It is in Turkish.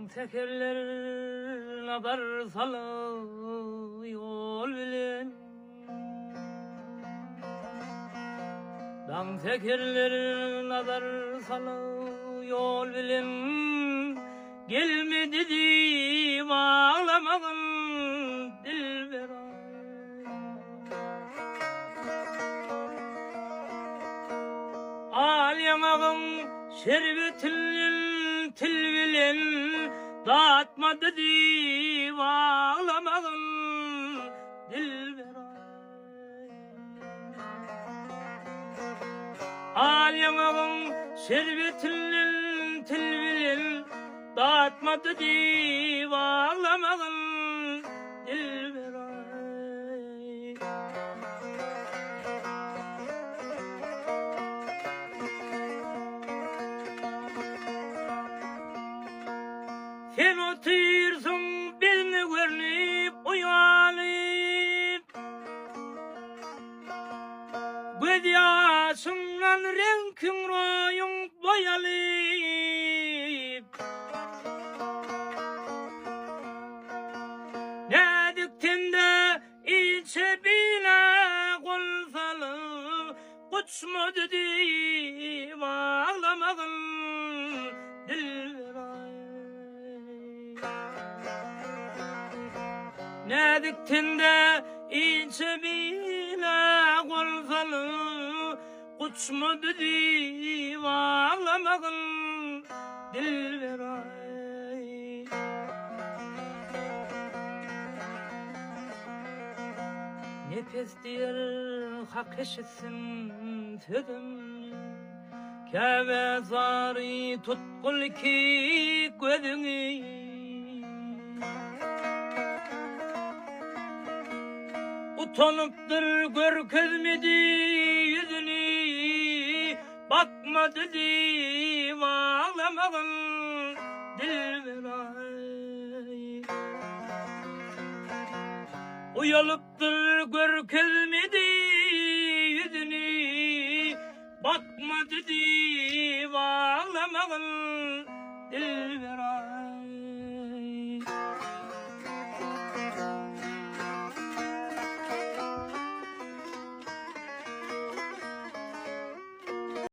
tekerler nadar salı yol bilen Dan tekerler nadar salı yol bilen gelmedi di ağlamağın dilber al yanağım şerbetin til bilen dağıtmadı di ağlamağın dilber al yanağım şerbetin til bilen dağıtmadı di ağlamağın dilber sen otursun beni görünüp uyanıp göz yaşından renkin royun boyalıp nedikten de içe bile kol salıp kuçmadı deyip ağlamağın dilber nedikten de içe bile kol salıp kuçmadı deyip ağlamağın dilber nefes diyer hak eşitsin sözüm Kâve zari tutkul ki gözünü utanıptır gör közmedi yüzünü bakmadı di ağlamağın dilber uyalıptır gör kelmedi yüzünü bakmadı di